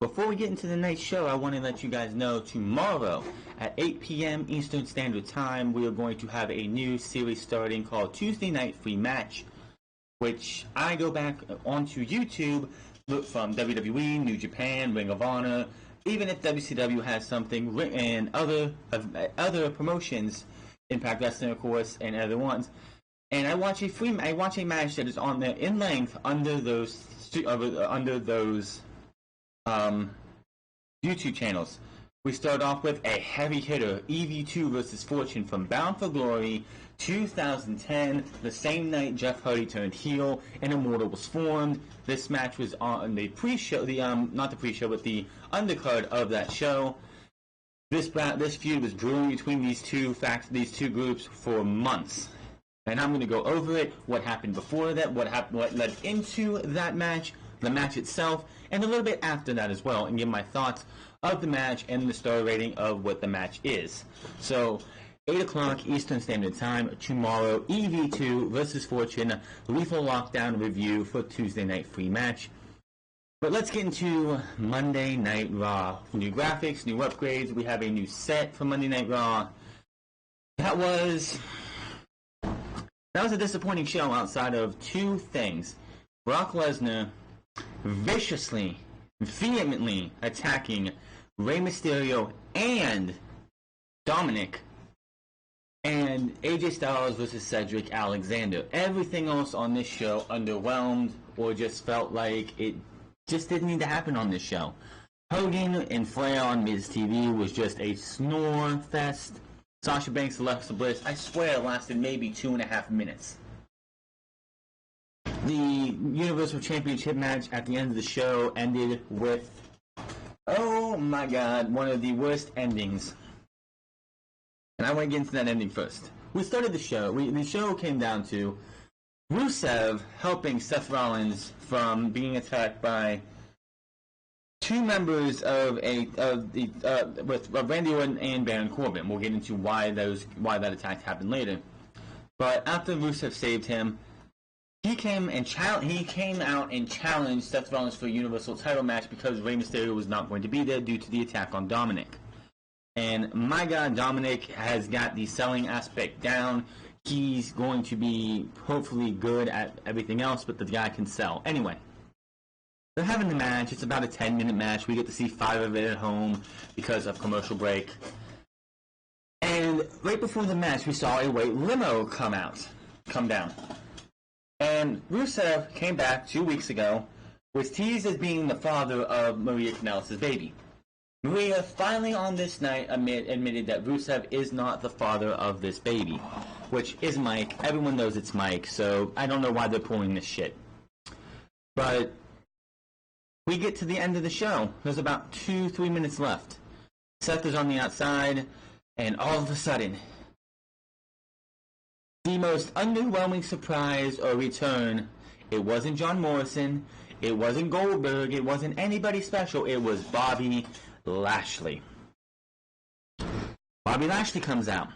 Before we get into the night's show, I want to let you guys know tomorrow at 8 p.m. Eastern Standard Time, we are going to have a new series starting called Tuesday Night Free Match, which I go back onto YouTube, look from WWE, New Japan, Ring of Honor, even if WCW has something, and other promotions, Impact Wrestling, of course, and other ones. And I watch a match that is on there in length under those YouTube channels. We start off with a heavy hitter, EV2 versus Fortune from Bound for Glory 2010. The same night Jeff Hardy turned heel and Immortal was formed. This match was on the pre-show, not the pre-show, but the undercard of that show. This feud was brewing between these two groups for months. And I'm going to go over it, what happened before that, what led into that match, the match itself, and a little bit after that as well, and give my thoughts of the match and the star rating of what the match is. So, 8 o'clock Eastern Standard Time tomorrow, EV2 versus Fortune, Lethal Lockdown review for Tuesday Night Free Match. But let's get into Monday Night Raw. New graphics, new upgrades. We have a new set for Monday Night Raw. That was a disappointing show outside of two things. Brock Lesnar viciously, vehemently attacking Rey Mysterio and Dominic, and AJ Styles versus Cedric Alexander. Everything else on this show underwhelmed or just felt like it just didn't need to happen on this show. Hogan and Flair on Miz TV was just a snore fest. Sasha Banks, Alexa Bliss, I swear it lasted maybe 2.5 minutes. The Universal Championship match at the end of the show ended with, oh my god, one of the worst endings. And I want to get into that ending first. We started the show. The show came down to Rusev helping Seth Rollins from being attacked by two members of Randy Orton and Baron Corbin. We'll get into why that attack happened later. But after Rusev saved him, he came out and challenged Seth Rollins for a Universal title match because Rey Mysterio was not going to be there due to the attack on Dominic. And my god, Dominic has got the selling aspect down. He's going to be hopefully good at everything else, but the guy can sell. Anyway, they're having the match. It's about a 10-minute match. We get to see 5 of it at home because of commercial break. And right before the match, we saw a white limo come down. And Rusev came back 2 weeks ago, was teased as being the father of Maria Kanellis' baby. Maria finally on this night admitted that Rusev is not the father of this baby, which is Mike. Everyone knows it's Mike, so I don't know why they're pulling this shit. But we get to the end of the show. There's about 2-3 minutes left. Seth is on the outside, and all of a sudden, the most underwhelming surprise or return, it wasn't John Morrison, it wasn't Goldberg, it wasn't anybody special, it was Bobby Lashley. Bobby Lashley comes out.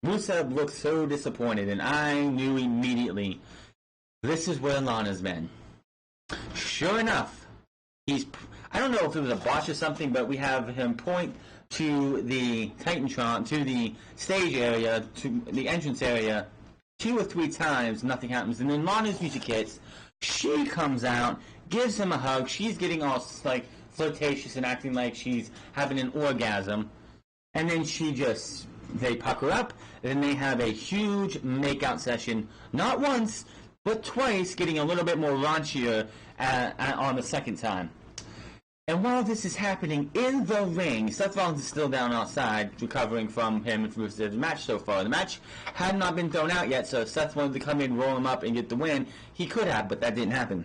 Rusev looked so disappointed, and I knew immediately, this is where Lana's been. Sure enough, I don't know if it was a botch or something, but we have him point to the Titantron, to the stage area, to the entrance area, 2 or 3 times, nothing happens. And then Lana's music hits. She comes out, gives him a hug. She's getting all like flirtatious and acting like she's having an orgasm. And then they pucker up. And then they have a huge makeout session. Not once, but twice, getting a little bit more raunchier on the second time. And while this is happening in the ring, Seth Rollins is still down outside, recovering from him and from the match so far. The match had not been thrown out yet, so if Seth wanted to come in, roll him up, and get the win, he could have, but that didn't happen.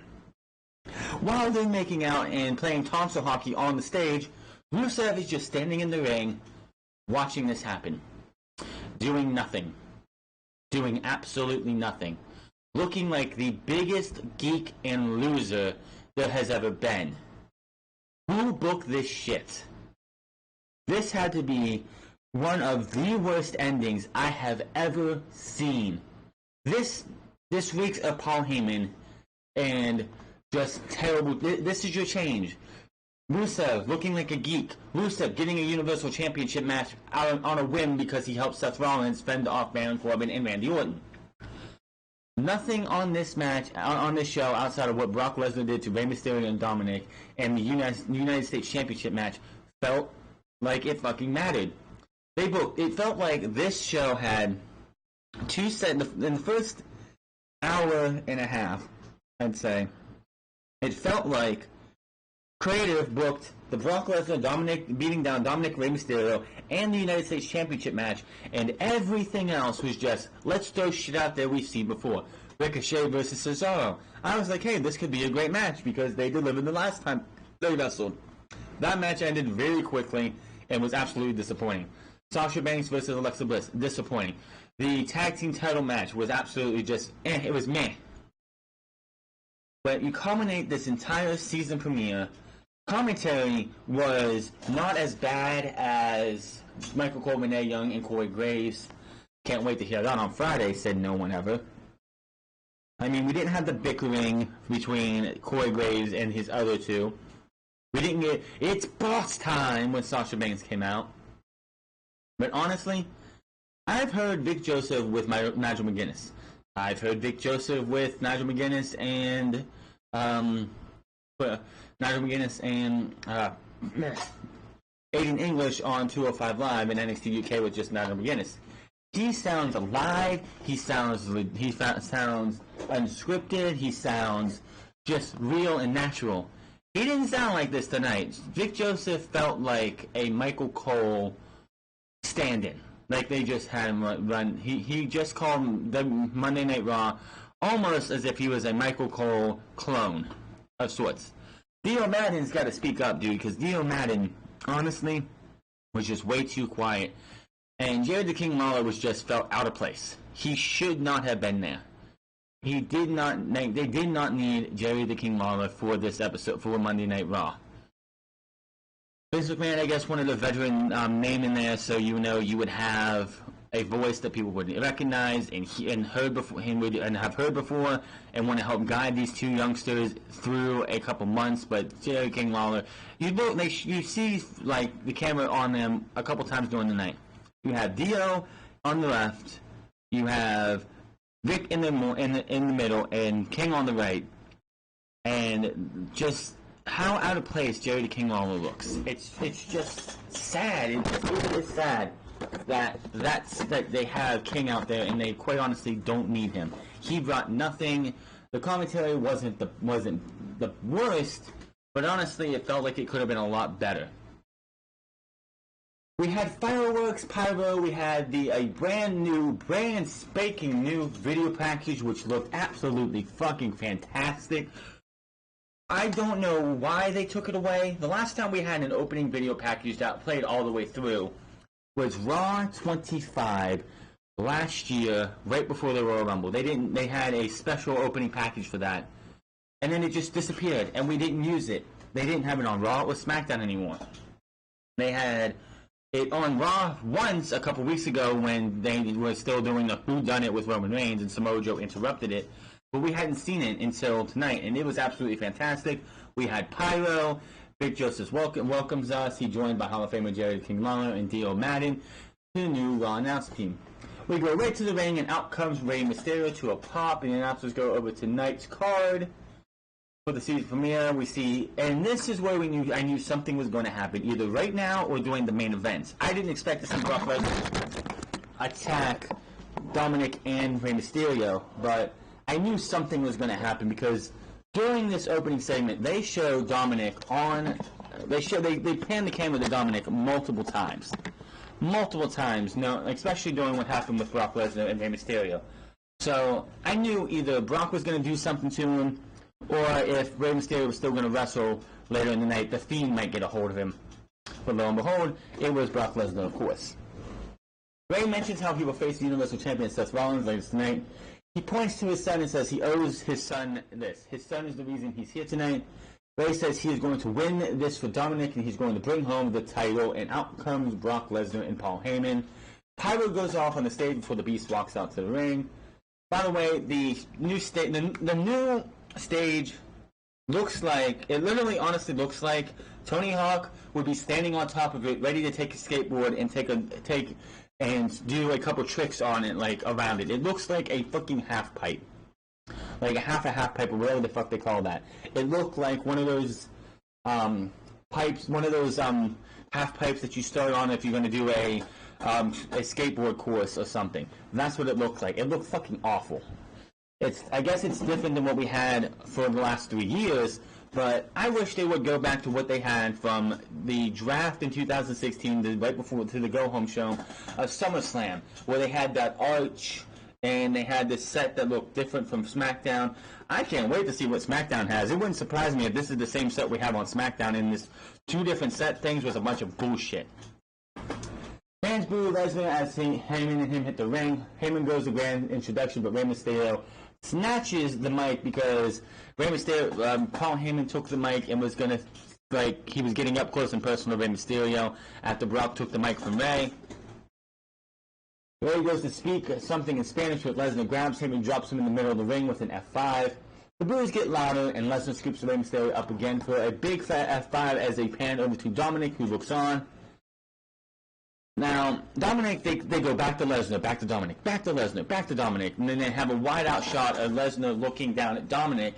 While they're making out and playing tonsil hockey on the stage, Rusev is just standing in the ring, watching this happen. Doing nothing. Doing absolutely nothing. Looking like the biggest geek and loser there has ever been. Who booked this shit? This had to be one of the worst endings I have ever seen. This reeks of Paul Heyman and just terrible. This is your change. Rusev looking like a geek. Rusev getting a Universal Championship match on a whim because he helped Seth Rollins fend off Baron Corbin and Randy Orton. Nothing on this match, on this show, outside of what Brock Lesnar did to Rey Mysterio and Dominic, and the United States Championship match, felt like it fucking mattered. It felt like this show had two sets in the first hour and a half. I'd say it felt like creative booked the Brock Lesnar beating down Dominic, Rey Mysterio, and the United States Championship match, and everything else was just, let's throw shit out there we've seen before. Ricochet versus Cesaro. I was like, hey, this could be a great match because they delivered the last time they wrestled. That match ended very quickly and was absolutely disappointing. Sasha Banks versus Alexa Bliss, disappointing. The tag team title match was absolutely just, it was meh. But you culminate this entire season premiere. Commentary was not as bad as Michael Cole, Renee Young, and Corey Graves. Can't wait to hear that on Friday, said no one ever. I mean, we didn't have the bickering between Corey Graves and his other two. We didn't get, it's boss time when Sasha Banks came out. But honestly, I've heard Vic Joseph with Nigel McGuinness. I've heard Vic Joseph with Nigel McGuinness and Aiden English on 205 Live and NXT UK with just Nigel McGuinness. He sounds alive. He sounds unscripted. He sounds just real and natural. He didn't sound like this tonight. Vic Joseph felt like a Michael Cole stand-in. Like they just had him run. He just called the Monday Night Raw almost as if he was a Michael Cole clone of sorts. Dio Madden's got to speak up, dude, because Dio Madden, honestly, was just way too quiet. And Jerry the King Lawler just felt out of place. He should not have been there. They did not need Jerry the King Lawler for this episode, for Monday Night Raw. Vince McMahon, I guess, wanted a veteran name in there, so you would have a voice that people would recognize and heard before, and want to help guide these two youngsters through a couple months. But Jerry King Lawler, you see like the camera on them a couple times during the night. You have Dio on the left, you have Vic in the middle, and King on the right, and just how out of place Jerry the King Lawler looks. It's just sad. It's sad that they have King out there and they quite honestly don't need him. He brought nothing. The commentary wasn't the worst, but honestly it felt like it could have been a lot better. We had fireworks, pyro, we had a brand spanking new video package which looked absolutely fucking fantastic. I don't know why they took it away. The last time we had an opening video package that played all the way through was Raw 25 last year, right before the Royal Rumble. They had a special opening package for that. And then it just disappeared, and we didn't use it. They didn't have it on Raw or SmackDown anymore. They had it on Raw once a couple weeks ago when they were still doing the Who Done It with Roman Reigns, and Samoa Joe interrupted it. But we hadn't seen it until tonight, and it was absolutely fantastic. We had pyro. Vic Joseph welcomes us. He joined by Hall of Famer Jerry King Lawler and Dio Madden to the new Raw announce team. We go right to the ring, and out comes Rey Mysterio to a pop, and the announcers go over tonight's card for the season premiere. We see, and this is where I knew something was going to happen, either right now or during the main event. I didn't expect to see Brock Lesnar attack Dominic and Rey Mysterio, but I knew something was going to happen because during this opening segment, they show Dominic they pan the camera to Dominic multiple times. No, especially during what happened with Brock Lesnar and Rey Mysterio. So I knew either Brock was going to do something to him, or if Rey Mysterio was still going to wrestle later in the night, the Fiend might get a hold of him. But lo and behold, it was Brock Lesnar, of course. Rey mentions how he will face the Universal Champion Seth Rollins later tonight. He points to his son and says he owes his son this. His son is the reason he's here tonight. Rey says he is going to win this for Dominic, and he's going to bring home the title, and out comes Brock Lesnar and Paul Heyman. Pyro goes off on the stage before the Beast walks out to the ring. By the way, the new stage looks like, it literally honestly looks like Tony Hawk would be standing on top of it, ready to take a skateboard and take and do a couple tricks on it, like around it. It looks like a fucking half pipe, like a half pipe, or whatever the fuck they call that. It looked like one of those pipes, one of those half pipes that you start on if you're going to do a skateboard course or something. That's what it looked like. It looked fucking awful. I guess it's different than what we had for the last 3 years, but I wish they would go back to what they had from the draft in 2016, right before to the Go Home show of SummerSlam, where they had that arch and they had this set that looked different from SmackDown. I can't wait to see what SmackDown has. It wouldn't surprise me if this is the same set we have on SmackDown, and this two different set things was a bunch of bullshit. Fans boo Lesnar as Heyman and him hit the ring. Heyman goes to grand introduction, but Rey Mysterio snatches the mic because Rey Mysterio, Paul Heyman took the mic and was gonna, like, he was getting up close and personal to Rey Mysterio after Brock took the mic from Rey. Rey goes to speak something in Spanish, but Lesnar grabs him and drops him in the middle of the ring with an F5. The boos get louder, and Lesnar scoops Rey Mysterio up again for a big fat F5 as they pan over to Dominic, who looks on. Now, Dominic, they go back to Lesnar, back to Dominic, back to Lesnar, back to Dominic, and then they have a wide-out shot of Lesnar looking down at Dominic.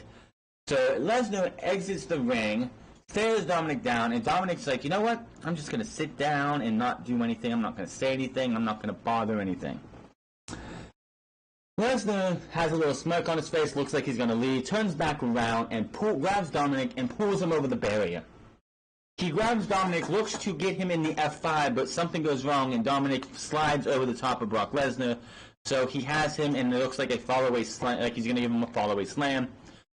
So Lesnar exits the ring, stares Dominic down, and Dominic's like, you know what? I'm just going to sit down and not do anything. I'm not going to say anything. I'm not going to bother anything. Lesnar has a little smirk on his face, looks like he's going to leave, turns back around, and grabs Dominic and pulls him over the barrier. He grabs Dominic, looks to get him in the F5, but something goes wrong, and Dominic slides over the top of Brock Lesnar. So he has him, and it looks like a fall-away slam, like he's going to give him a fall-away slam.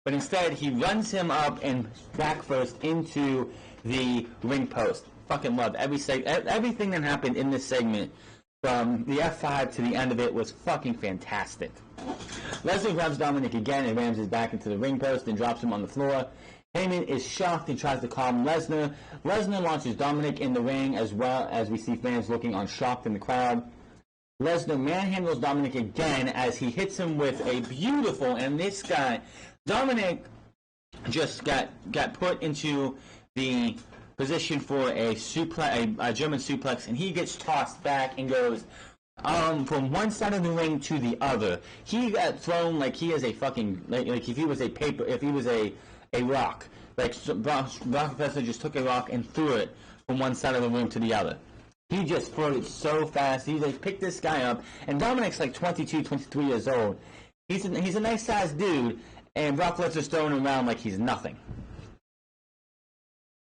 But instead, he runs him up and back first into the ring post. Fucking love everything that happened in this segment, from the F5 to the end of it, was fucking fantastic. Lesnar grabs Dominic again and rams his back into the ring post and drops him on the floor. Heyman is shocked and tries to calm Lesnar. Lesnar launches Dominic in the ring, as well as we see fans looking on shocked in the crowd. Lesnar manhandles Dominic again as he hits him with a beautiful, and this guy, Dominic, just got put into the position for a German suplex, and he gets tossed back and goes from one side of the ring to the other. He got thrown like he is a fucking, like if he was a rock. Like, Brock Lesnar just took a rock and threw it from one side of the room to the other. He just threw it so fast. He like picked this guy up, and Dominic's like 22, 23 years old. He's a nice-sized dude, and Brock Lesnar's throwing him around like he's nothing.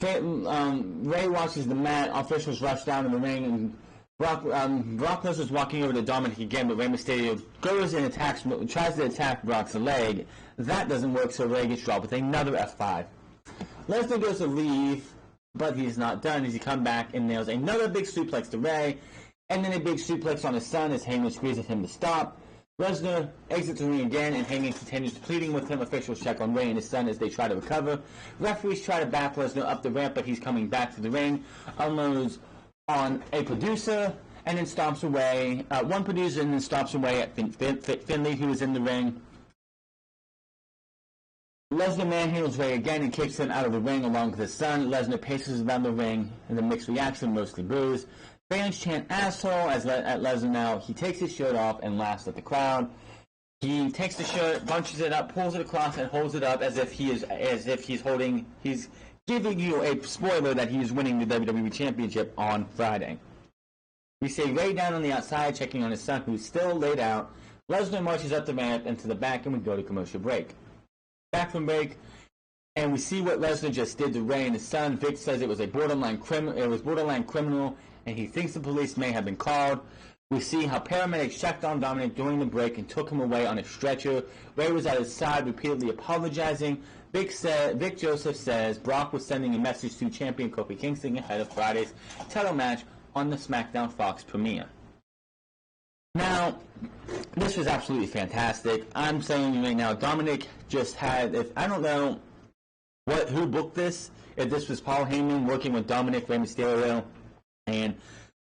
Ray watches the mat. Officials rush down in the ring, and Brock Lesnar's walking over to Dominic again, but Rey Mysterio goes and tries to attack Brock's leg. That doesn't work, so Ray gets dropped with another F5. Lesnar goes to leave, but he's not done as he comes back and nails another big suplex to Ray, and then a big suplex on his son as Heyman squeezes him to stop. Lesnar exits the ring again, and Heyman continues pleading with him. Officials check on Ray and his son as they try to recover. Referees try to back Lesnar up the ramp, but he's coming back to the ring. Unloads on a producer, and then stomps away. One producer, and then stomps away at Finley, who is in the ring. Lesnar manhandles Ray again and kicks him out of the ring along with his son. Lesnar paces around the ring in a mixed reaction, mostly boos. Fans chant asshole at Lesnar now. He takes his shirt off and laughs at the crowd. He takes the shirt, bunches it up, pulls it across, and holds it up as if he's giving you a spoiler that he is winning the WWE Championship on Friday. We see Ray down on the outside checking on his son, who's still laid out. Lesnar marches up the ramp and to the back, and we go to commercial break. Back from break, and we see what Lesnar just did to Ray and his son. Vic says it was borderline criminal, and he thinks the police may have been called. We see how paramedics checked on Dominic during the break and took him away on a stretcher. Ray was at his side, repeatedly apologizing. Vic Joseph says Brock was sending a message to champion Kofi Kingston ahead of Friday's title match on the SmackDown Fox premiere. Now, this was absolutely fantastic. I'm saying right now, Dominic just had, I don't know who booked this, if this was Paul Heyman working with Dominic, Rey Mysterio, and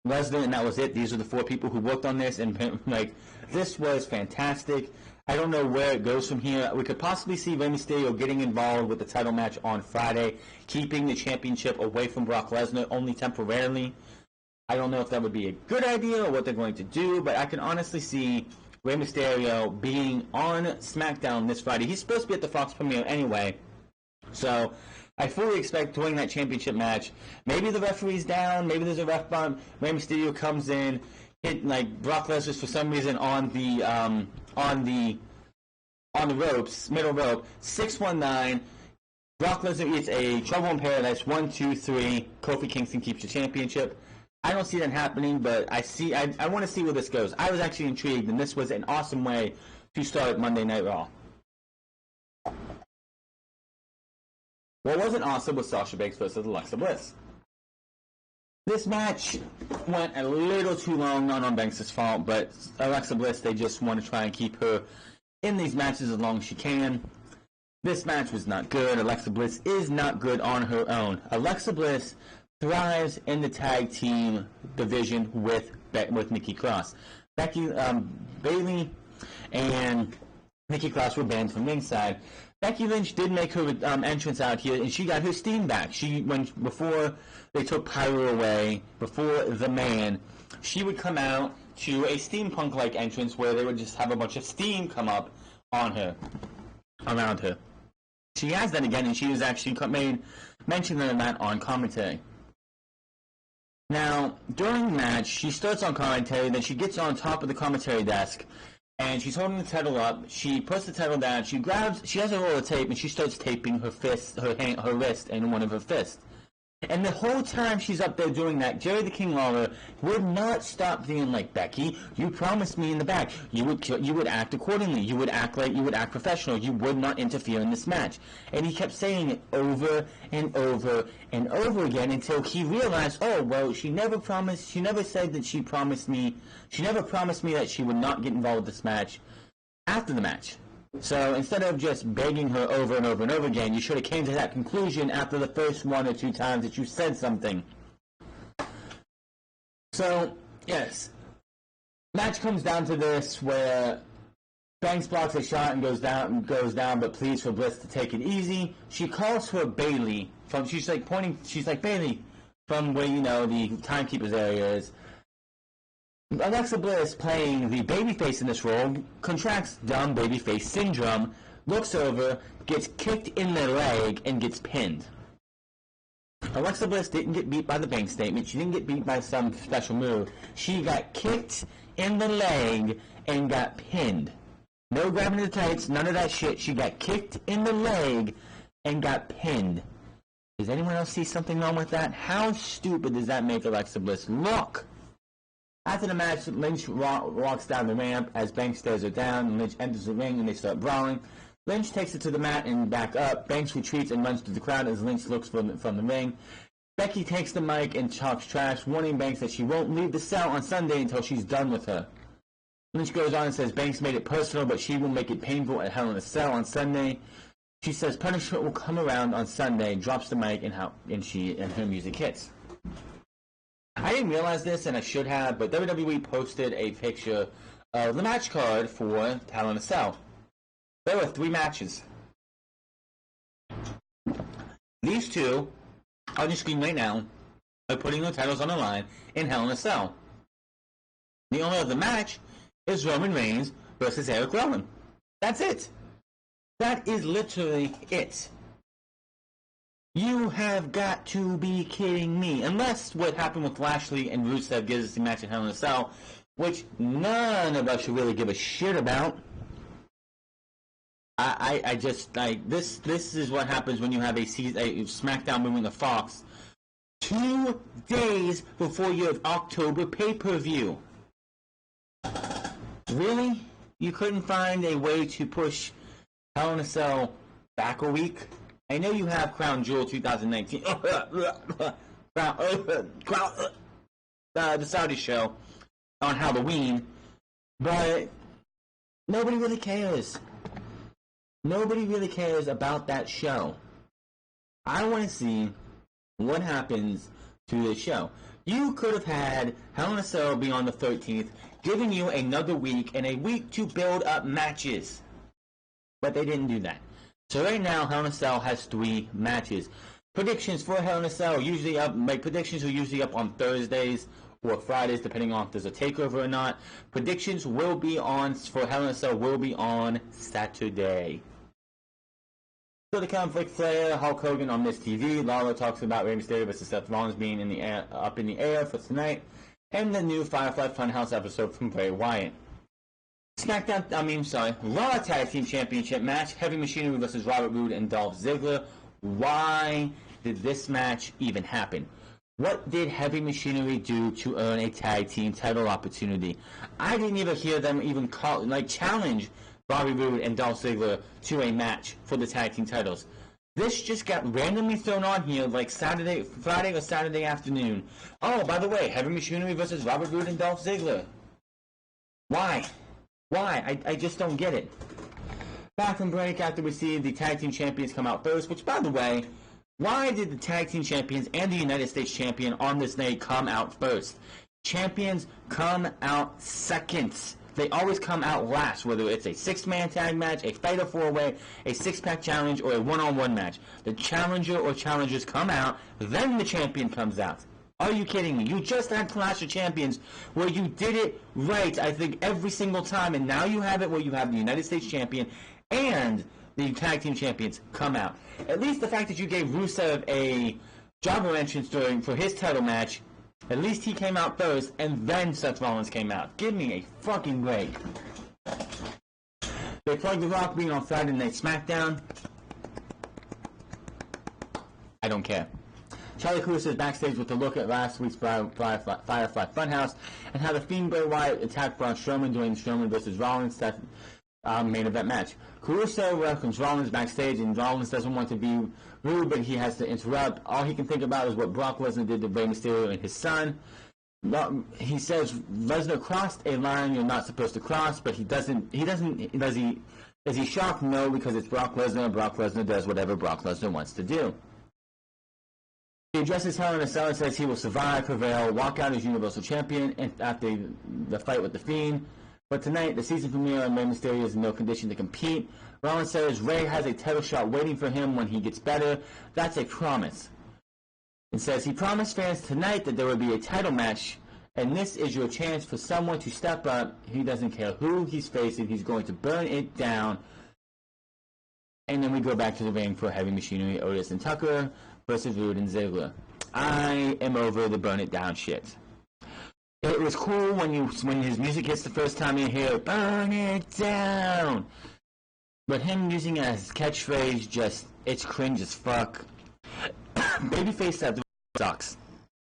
Lesnar, and that was it. These are the four people who worked on this, and like, this was fantastic. I don't know where it goes from here. We could possibly see Rey Mysterio getting involved with the title match on Friday, keeping the championship away from Brock Lesnar only temporarily. I don't know if that would be a good idea or what they're going to do, but I can honestly see Rey Mysterio being on SmackDown this Friday. He's supposed to be at the Fox premiere anyway, so I fully expect during that championship match, maybe the referee's down, maybe there's a ref bump, Rey Mysterio comes in, hit like Brock Lesnar for some reason on the ropes, middle rope, 619. Brock Lesnar eats a Trouble in Paradise, 1, 2, 3. Kofi Kingston keeps the championship. I don't see that happening, but I want to see where this goes. I was actually intrigued, and this was an awesome way to start Monday Night Raw. What wasn't awesome was Sasha Banks versus Alexa Bliss. This match went a little too long, not on Banks' fault, but Alexa Bliss, they just want to try and keep her in these matches as long as she can. This match was not good. Alexa Bliss is not good on her own. Alexa Bliss thrives in the tag team division with Nikki Cross. Bayley and Nikki Cross were banned from ringside. Becky Lynch did make her entrance out here, and she got her steam back. Before they took Pyro away, before the man, she would come out to a steampunk-like entrance where they would just have a bunch of steam come up on her, around her. She has that again, and she has actually made mention of that on commentary. Now, during the match, she starts on commentary, then she gets on top of the commentary desk, and she's holding the title up. She puts the title down. She has a roll of tape, and she starts taping her wrist, and one of her fists. And the whole time she's up there doing that, Jerry the King Lawler would not stop being like, Becky, you promised me in the back you would act accordingly. You would act professional. You would not interfere in this match. And he kept saying it over and over and over again until he realized, oh, well, she never said that she promised me that she would not get involved with this match after the match. So instead of just begging her over and over and over again, you should have came to that conclusion after the first 1 or 2 times that you said something. So, yes. Match comes down to this where Banks blocks a shot and goes down, but pleads for Bliss to take it easy. She calls for Bayley she's like Bayley from where the timekeeper's area is. Alexa Bliss, playing the babyface in this role, contracts dumb babyface syndrome, looks over, gets kicked in the leg, and gets pinned. Alexa Bliss didn't get beat by the bank statement. She didn't get beat by some special move. She got kicked in the leg and got pinned. No grabbing the tights, none of that shit. She got kicked in the leg and got pinned. Does anyone else see something wrong with that? How stupid does that make Alexa Bliss look? After the match, Lynch walks down the ramp as Banks stares her down. Lynch enters the ring and they start brawling. Lynch takes it to the mat and back up. Banks retreats and runs through the crowd as Lynch looks from the ring. Becky takes the mic and talks trash, warning Banks that she won't leave the cell on Sunday until she's done with her. Lynch goes on and says Banks made it personal, but she will make it painful at Hell in a Cell on Sunday. She says punishment will come around on Sunday, drops the mic, and her music hits. I didn't realize this, and I should have, but WWE posted a picture of the match card for Hell in a Cell. There were 3 matches. These 2, on your screen right now, are putting their titles on the line in Hell in a Cell. The only other match is Roman Reigns versus Eric Rowan. That's it. That is literally it. You have got to be kidding me. Unless what happened with Lashley and Rusev gives us the match in Hell in a Cell, which none of us should really give a shit about. I just, like, this is what happens when you have a SmackDown moving to Fox 2 days before your October pay-per-view. Really? You couldn't find a way to push Hell in a Cell back a week? I know you have Crown Jewel 2019. The Saudi show on Halloween, but nobody really cares. Nobody really cares about that show. I want to see what happens to this show. You could have had Hell in a Cell be on the 13th, giving you another week and a week to build up matches. But they didn't do that. So right now, Hell in a Cell has 3 matches. Predictions for Hell in a Cell usually up. My predictions are usually up on Thursdays or Fridays, depending on if there's a takeover or not. Predictions will be on for Hell in a Cell will be on Saturday. So the conflict: Flair, Hulk Hogan on Miss TV. Lalo talks about Rey Mysterio versus Seth Rollins being in the air, up in the air for tonight, and the new Firefly Funhouse episode from Bray Wyatt. Raw Tag Team Championship match: Heavy Machinery versus Robert Roode and Dolph Ziggler. Why did this match even happen? What did Heavy Machinery do to earn a tag team title opportunity? I didn't even hear them even challenge Bobby Roode and Dolph Ziggler to a match for the tag team titles. This just got randomly thrown on here like Friday or Saturday afternoon. Oh, by the way, Heavy Machinery versus Robert Roode and Dolph Ziggler. Why? I just don't get it. Back from break, after we see the tag team champions come out first, which, by the way, why did the tag team champions and the United States champion on this night come out first? Champions come out second. They always come out last, whether it's a 6-man tag match, a fatal 4-way, a 6-pack challenge, or a 1-on-1 match. The challenger or challengers come out, then the champion comes out. Are you kidding me? You just had Clash of Champions where you did it right, I think, every single time, and now you have it where you have the United States champion and the tag team champions come out. At least the fact that you gave Rusev a jobber entrance for his title match, at least he came out first, and then Seth Rollins came out. Give me a fucking break. They plugged The Rock being on Friday Night SmackDown. I don't care. Charlie Cruz is backstage with a look at last week's Firefly Funhouse and how the Fiend Bray Wyatt attacked Braun Strowman during the Strowman versus Rollins main event match. Caruso welcomes Rollins backstage, and Rollins doesn't want to be rude, but he has to interrupt. All he can think about is what Brock Lesnar did to Rey Mysterio and his son. He says Lesnar crossed a line you're not supposed to cross, but he doesn't. Does he shocked? No, because it's Brock Lesnar. Brock Lesnar does whatever Brock Lesnar wants to do. He addresses Hell in a Cell and says he will survive, prevail, walk out as Universal Champion after the fight with The Fiend. But tonight, the season premiere, and Rey Mysterio is in no condition to compete. Rollins says Rey has a title shot waiting for him when he gets better. That's a promise. It says he promised fans tonight that there would be a title match, and this is your chance for someone to step up. He doesn't care who he's facing. He's going to burn it down. And then we go back to the ring for Heavy Machinery, Otis and Tucker versus Roode and Ziggler. I am over the burn it down shit. It was cool when his music hits the first time you hear "burn it down," but him using it as catchphrase, it's cringe as fuck. Babyface Seth sucks.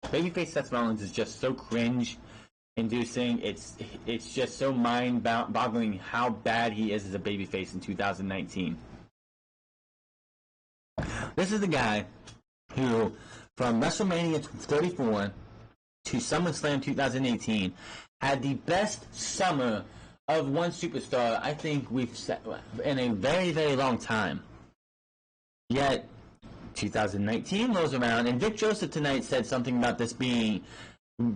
Babyface Seth Rollins is just so cringe-inducing. It's just so mind-boggling how bad he is as a babyface in 2019. This is the guy who, from WrestleMania 34 to SummerSlam 2018, had the best summer of one superstar I think we've set in a very, very long time. Yet 2019 rolls around, and Vic Joseph tonight said something about this being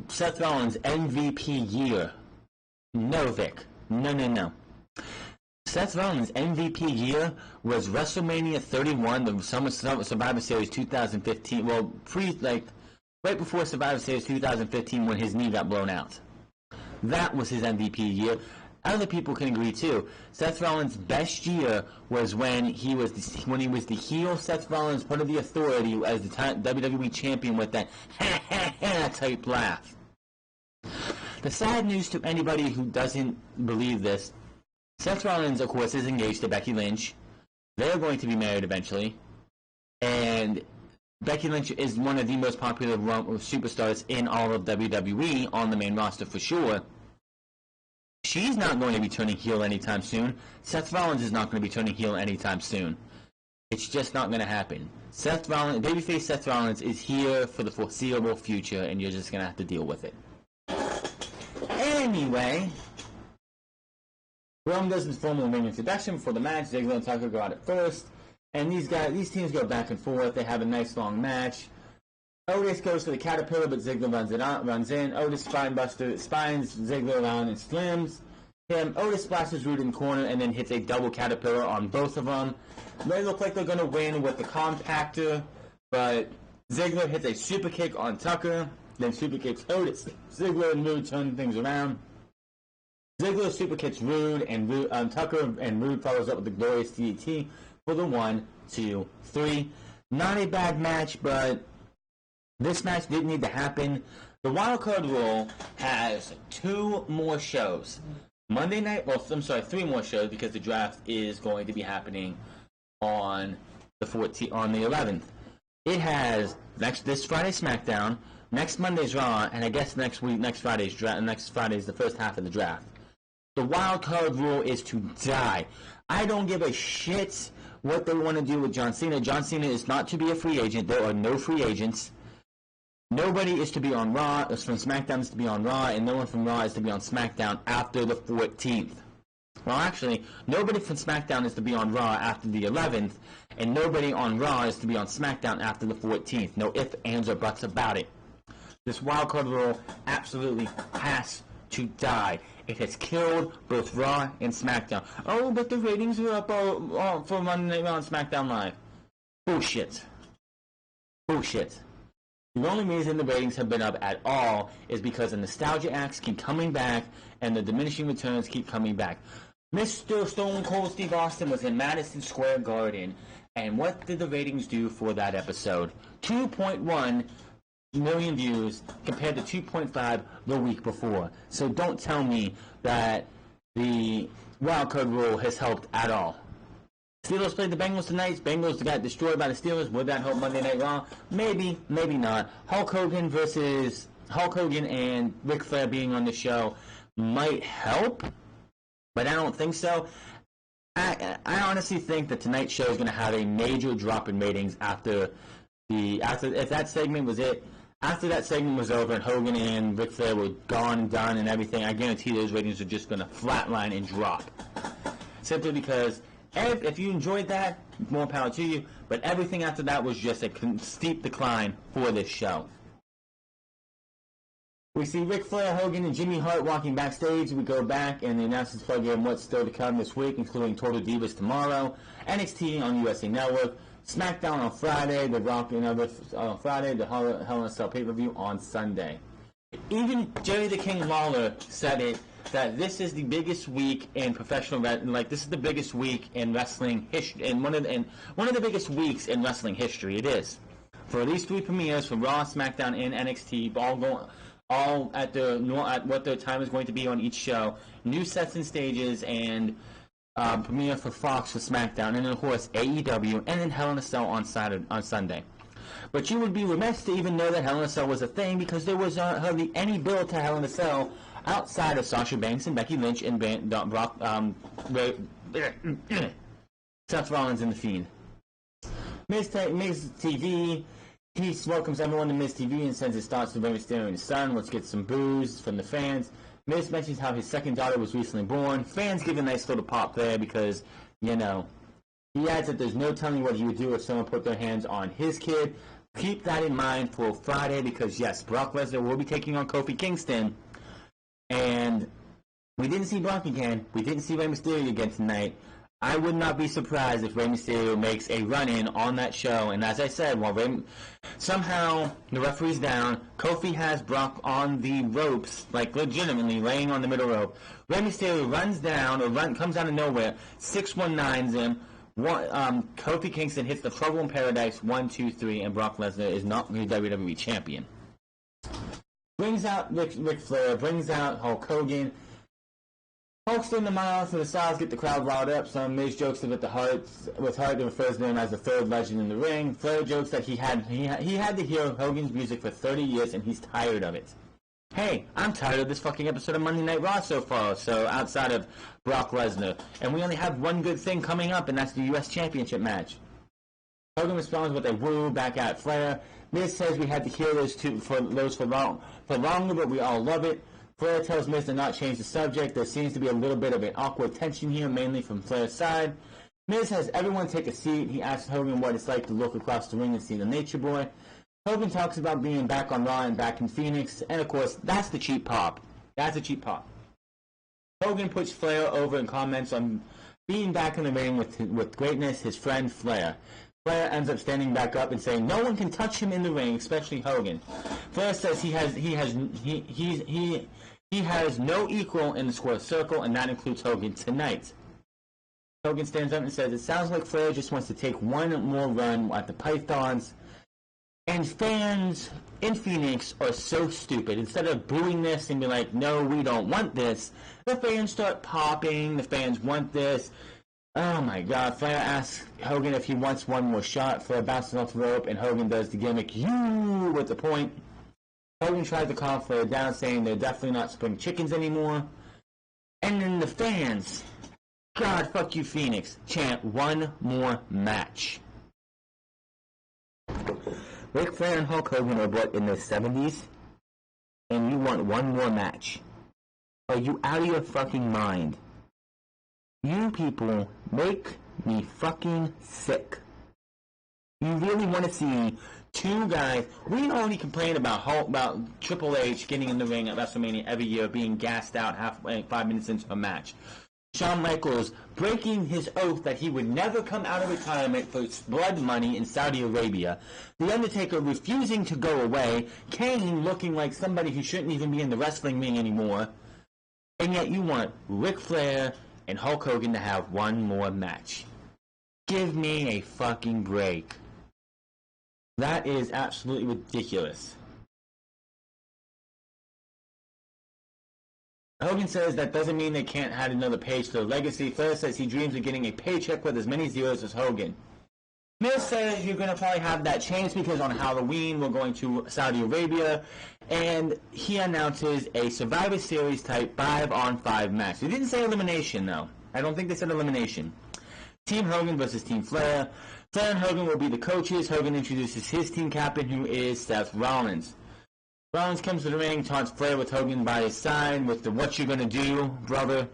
Seth Rollins' MVP year. No, Vic. No. Seth Rollins' MVP year was WrestleMania 31, the Survivor Series 2015. Well, right before Survivor Series 2015 when his knee got blown out. That was his MVP year. Other people can agree too. Seth Rollins' best year was when he was the heel Seth Rollins, part of the Authority, as the WWE champion with that ha ha ha type laugh. The sad news to anybody who doesn't believe this, Seth Rollins, of course, is engaged to Becky Lynch. They're going to be married eventually. And Becky Lynch is one of the most popular superstars in all of WWE on the main roster for sure. She's not going to be turning heel anytime soon. Seth Rollins is not going to be turning heel anytime soon. It's just not going to happen. Babyface Seth Rollins is here for the foreseeable future, and you're just going to have to deal with it. Anyway, Rome does his formal ring introduction before the match. Ziggler and Tucker go out at first, and these teams go back and forth. They have a nice long match. Otis goes for the Caterpillar, but Ziggler runs in. Otis spines Ziggler around and slams him. Otis splashes Rude in the corner and then hits a double Caterpillar on both of them. They look like they're going to win with the compactor, but Ziggler hits a super kick on Tucker, then super kicks Otis. Ziggler and Rude turn things around. Ziggler super kicks Rude, and Tucker and Rude follows up with the glorious DDT for the 1, 2, 3. Not a bad match, but this match didn't need to happen. The Wildcard Rule has 2 more shows. Monday night, 3 more shows because the draft is going to be happening on the 11th. It has this Friday SmackDown, next Monday's Raw, and I guess next Friday's the first half of the draft. The Wildcard Rule is to die. I don't give a shit what they want to do with John Cena. John Cena is not to be a free agent. There are no free agents. Nobody is to be on Raw. From SmackDown is to be on Raw, and no one from Raw is to be on SmackDown after the 14th. Well, actually, nobody from SmackDown is to be on Raw after the 11th, and nobody on Raw is to be on SmackDown after the 14th. No ifs, ands, or buts about it. This wildcard rule absolutely has to die. It has killed both Raw and SmackDown. Oh, but the ratings are up for Monday Night Raw and SmackDown Live. Bullshit. Bullshit. The only reason the ratings have been up at all is because the nostalgia acts keep coming back and the diminishing returns keep coming back. Mr. Stone Cold Steve Austin was in Madison Square Garden, and what did the ratings do for that episode? 2.1 million views compared to 2.5 the week before. So don't tell me that the wildcard rule has helped at all. Steelers played the Bengals tonight. Bengals got destroyed by the Steelers. Would that help Monday Night Raw? Maybe, maybe not. Hulk Hogan and Ric Flair being on the show might help, but I don't think so. I honestly think that tonight's show is going to have a major drop in ratings after if that segment was it. After that segment was over and Hogan and Ric Flair were gone and done and everything, I guarantee those ratings are just going to flatline and drop. Simply because if you enjoyed that, more power to you. But everything after that was just a steep decline for this show. We see Ric Flair, Hogan, and Jimmy Hart walking backstage. We go back and the announcers plug in what's still to come this week, including Total Divas tomorrow, NXT on USA Network, SmackDown on Friday, The Rock and others on Friday, the Hell in a Cell pay-per-view on Sunday. Even Jerry the King Lawler said it, that this is the biggest week in professional this is the biggest week in wrestling history, and one of the biggest weeks in wrestling history. It is for these 3 premieres for Raw, SmackDown, and NXT, all at what their time is going to be on each show. New sets and stages, and premiere for Fox for SmackDown, and then of course AEW, and then Hell in a Cell on Sunday. But you would be remiss to even know that Hell in a Cell was a thing because there was hardly any build to Hell in a Cell outside of Sasha Banks and Becky Lynch and Brock, Seth Rollins and The Fiend. Miz TV, he welcomes everyone to Miz TV and sends his thoughts to Rey Mysterio and his son. Let's get some boos from the fans. Miz mentions how his second daughter was recently born. Fans give a nice little pop there because, he adds that there's no telling what he would do if someone put their hands on his kid. Keep that in mind for Friday because, yes, Brock Lesnar will be taking on Kofi Kingston. And we didn't see Brock again. We didn't see Rey Mysterio again tonight. I would not be surprised if Rey Mysterio makes a run-in on that show. And as I said, somehow the referee's down, Kofi has Brock on the ropes, like legitimately laying on the middle rope. Rey Mysterio runs down, comes out of nowhere, 619s him. Kofi Kingston hits the Trouble in Paradise, 1, 2, 3, and Brock Lesnar is not the WWE champion. Brings out Ric Flair, brings out Hulk Hogan. Hulk's in the miles and the Styles get the crowd riled up. Some Miz jokes with Hart and refers to him as the third legend in the ring. Flair jokes that he had to hear Hogan's music for 30 years and he's tired of it. Hey, I'm tired of this fucking episode of Monday Night Raw so far, so outside of Brock Lesnar. And we only have one good thing coming up, and that's the U.S. Championship match. Hogan responds with a woo back at Flair. Miz says we had to hear those for longer, but we all love it. Flair tells Miz to not change the subject. There seems to be a little bit of an awkward tension here, mainly from Flair's side. Miz has everyone take a seat. He asks Hogan what it's like to look across the ring and see the Nature Boy. Hogan talks about being back on Raw and back in Phoenix, and of course, that's the cheap pop. That's a cheap pop. Hogan puts Flair over and comments on being back in the ring with greatness, his friend Flair. Flair ends up standing back up and saying no one can touch him in the ring, especially Hogan. Flair says he has no equal in the square circle, and that includes Hogan tonight. Hogan stands up and says, it sounds like Flair just wants to take one more run at the Pythons. And fans in Phoenix are so stupid. Instead of booing this and be like, no, we don't want this, the fans start popping. The fans want this. Oh my God. Flair asks Hogan if he wants one more shot. Flair bounces off the rope, and Hogan does the gimmick, you, with the point. Hogan tries to calm Flair down, saying they're definitely not spring chickens anymore. And then the fans, God, fuck you, Phoenix, chant one more match. Ric Flair and Hulk Hogan are what, in their 70s? And you want one more match? Are you out of your fucking mind? You people make me fucking sick. You really want to see two guys? We already complain about Triple H getting in the ring at WrestleMania every year, being gassed out 5 minutes into a match. Shawn Michaels breaking his oath that he would never come out of retirement for blood money in Saudi Arabia. The Undertaker refusing to go away. Kane looking like somebody who shouldn't even be in the wrestling ring anymore. And yet you want Ric Flair and Hulk Hogan to have one more match. Give me a fucking break. That is absolutely ridiculous. Hogan says that doesn't mean they can't add another page to their legacy. Flair says he dreams of getting a paycheck with as many zeros as Hogan. Miz says you're going to probably have that change because on Halloween we're going to Saudi Arabia, and he announces a Survivor Series type 5-on-5 match. They didn't say elimination though. I don't think they said elimination. Team Hogan versus Team Flair. Flair and Hogan will be the coaches. Hogan introduces his team captain, who is Seth Rollins. Rollins comes to the ring, taunts Flair with Hogan by his side with the "what you gonna do, brother?"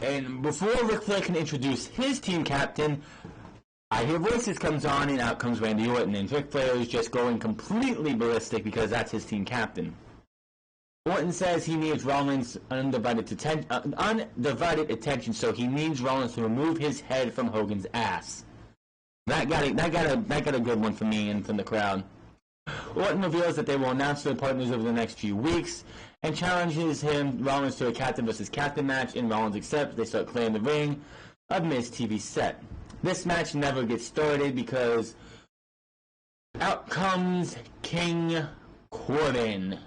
And before Ric Flair can introduce his team captain, I Hear Voices comes on, and out comes Randy Orton, and Ric Flair is just going completely ballistic because that's his team captain. Orton says he needs Rollins' undivided attention, so he needs Rollins to remove his head from Hogan's ass. That got a good one from me and from the crowd. Orton reveals that they will announce their partners over the next few weeks and challenges Rollins to a captain versus captain match, and Rollins accepts. They start clearing the ring of Miz TV set. This match never gets started because out comes King Corbin.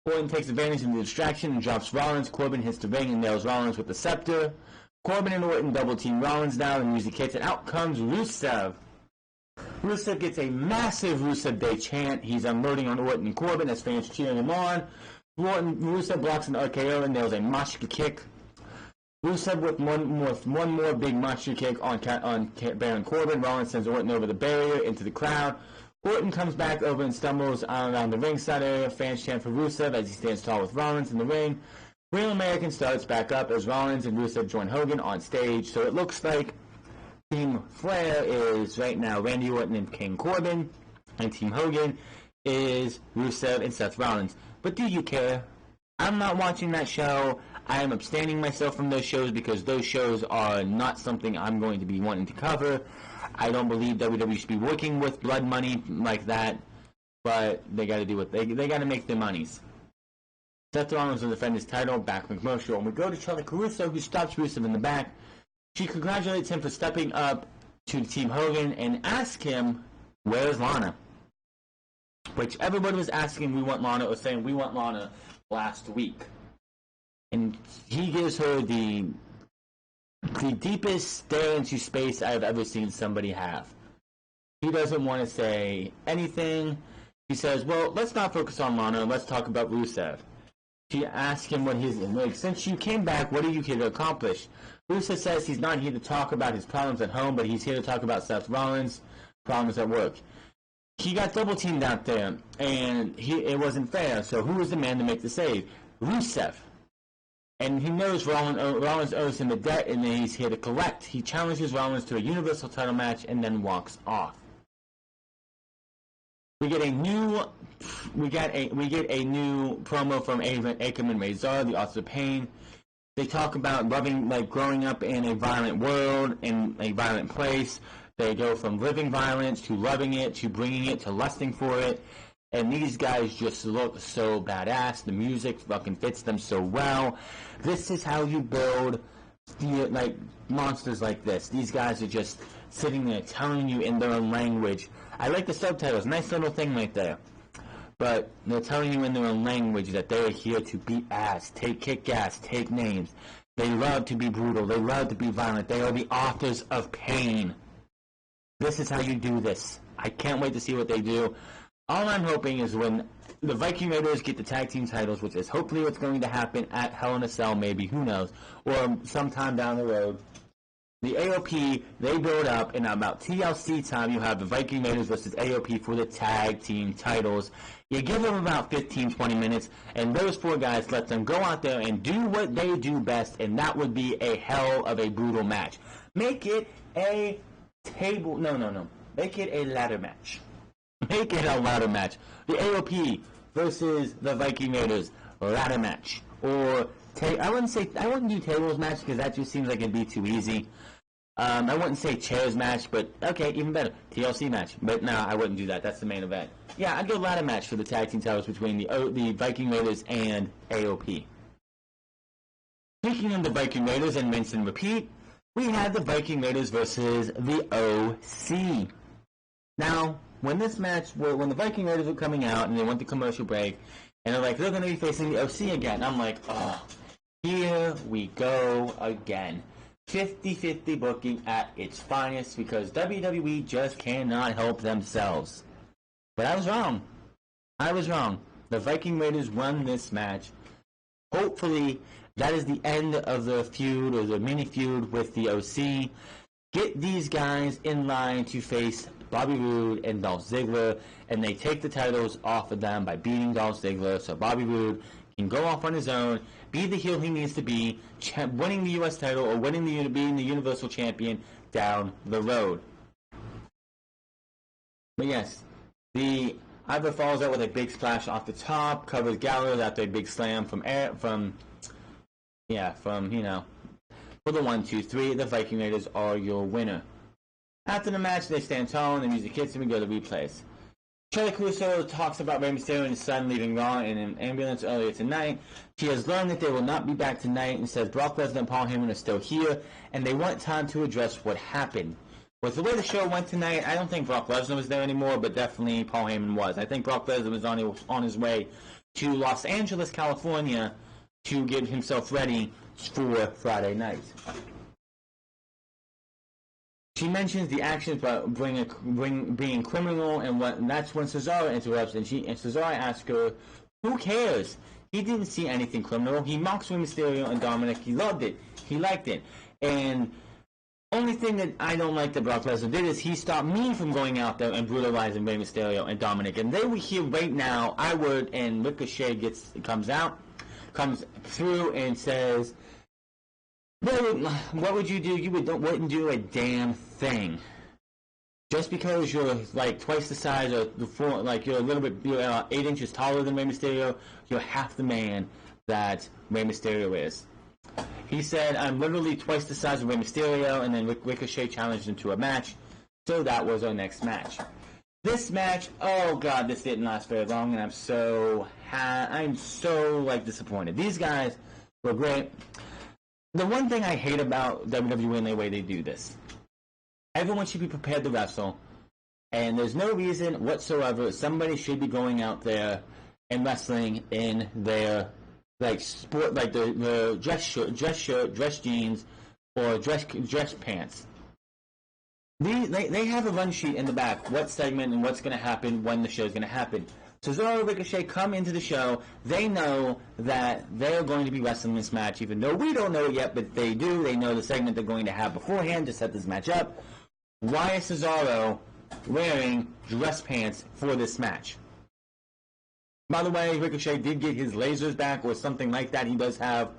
Orton takes advantage of the distraction and drops Rollins. Corbin hits the ring and nails Rollins with the scepter. Corbin and Orton double team Rollins now. The music hits, and out comes Rusev. Rusev gets a massive Rusev Day chant. He's unloading on Orton and Corbin as fans cheering him on. Rusev blocks an RKO and nails a Machka kick. Rusev with one more big Machka kick on Baron Corbin. Rollins sends Orton over the barrier into the crowd. Orton comes back over and stumbles around the ringside area. Fans chant for Rusev as he stands tall with Rollins in the ring. Real American starts back up as Rollins and Rusev join Hogan on stage. So it looks like Team Flair is right now Randy Orton and King Corbin, and Team Hogan is Rusev and Seth Rollins. But do you care? I'm not watching that show. I am abstaining myself from those shows because those shows are not something I'm going to be wanting to cover. I don't believe WWE should be working with blood money like that, but they got to do what they got to make their monies. Seth Rollins will defend his title back from commercial, and we go to Charlie Caruso, who stops Rusev in the back. She congratulates him for stepping up to Team Hogan and asks him, where's Lana? Which everybody was asking, we want Lana, or saying, we want Lana last week. And he gives her the deepest stare into space I've ever seen somebody have. He doesn't want to say anything. He says, well, let's not focus on Lana, let's talk about Rusev. She asks him what his, like, since you came back, what are you here to accomplish? Rusev says he's not here to talk about his problems at home, but he's here to talk about Seth Rollins' problems at work. He got double teamed out there, and it wasn't fair, so who was the man to make the save? Rusev. And he knows Rollins owes him a debt, and he's here to collect. He challenges Rollins to a Universal title match and then walks off. We get a new promo from Akam and Razor, the authors of Pain. They talk about loving, like growing up in a violent world, in a violent place. They go from living violence to loving it to bringing it to lusting for it. And these guys just look so badass. The music fucking fits them so well. This is how you build like monsters like this. These guys are just sitting there telling you in their own language. I like the subtitles. Nice little thing right there. But they're telling you in their own language that they're here to beat ass, kick ass, take names. They love to be brutal. They love to be violent. They are the authors of pain. This is how you do this. I can't wait to see what they do. All I'm hoping is when the Viking Raiders get the tag team titles, which is hopefully what's going to happen at Hell in a Cell, maybe, who knows, or sometime down the road, the AOP, they build up, and about TLC time, you have the Viking Raiders versus AOP for the tag team titles. You give them about 15, 20 minutes, and those four guys, let them go out there and do what they do best, and that would be a hell of a brutal match. Make it a Make it a ladder match. Make it a ladder match. The AOP versus the Viking Raiders, ladder match. Or, I wouldn't do tables match because that just seems like it'd be too easy. I wouldn't say chairs match, but okay, even better. TLC match. But no, I wouldn't do that. That's the main event. Yeah, I'd go ladder match for the tag team titles between the Viking Raiders and AOP. Speaking of the Viking Raiders and rinse and repeat, we had the Viking Raiders versus the OC. Now, when the Viking Raiders were coming out and they went to commercial break, and they're like, they're going to be facing the OC again. I'm like, oh, here we go again. 50-50 booking at its finest because WWE just cannot help themselves. But I was wrong. The Viking Raiders won this match. Hopefully, that is the end of the feud or the mini feud with the OC. Get these guys in line to face Bobby Roode and Dolph Ziggler, and they take the titles off of them by beating Dolph Ziggler, so Bobby Roode can go off on his own, be the heel he needs to be, winning the U.S. title or being the Universal Champion down the road. But yes, the Ivar falls out with a big splash off the top, covers Gallows after a big slam for the 1, 2, 3. The Viking Raiders are your winner. After the match, they stand tall and the music hits and we go to replays. Charlie Caruso talks about Rey Mysterio and his son leaving Raw in an ambulance earlier tonight. She has learned that they will not be back tonight and says Brock Lesnar and Paul Heyman are still here and they want time to address what happened. With the way the show went tonight, I don't think Brock Lesnar was there anymore, but definitely Paul Heyman was. I think Brock Lesnar was on his way to Los Angeles, California to get himself ready for Friday night. She mentions the actions about being criminal and that's when Cesaro interrupts and Cesaro asks her, who cares? He didn't see anything criminal. He mocks Rey Mysterio and Dominic. He loved it. He liked it. And only thing that I don't like that Brock Lesnar did is he stopped me from going out there and brutalizing Rey Mysterio and Dominic. And they were here right now. I would, and Ricochet comes through and says, what would you do? You wouldn't do a damn thing. Just because you're like twice the size of you're a little bit, you're 8 inches taller than Rey Mysterio, you're half the man that Rey Mysterio is. He said, I'm literally twice the size of Rey Mysterio, and then Ricochet challenged him to a match. So that was our next match. This match, oh god, this didn't last very long, and I'm so disappointed. These guys were great. The one thing I hate about WWE and the way they do this, everyone should be prepared to wrestle, and there's no reason whatsoever somebody should be going out there and wrestling in their sport, the dress shirt, dress jeans, or dress pants. They have a run sheet in the back, what segment and what's going to happen when the show's going to happen. Cesaro and Ricochet come into the show. They know that they're going to be wrestling this match, even though we don't know it yet, but they do. They know the segment they're going to have beforehand to set this match up. Why is Cesaro wearing dress pants for this match? By the way, Ricochet did get his lasers back or something like that. He does have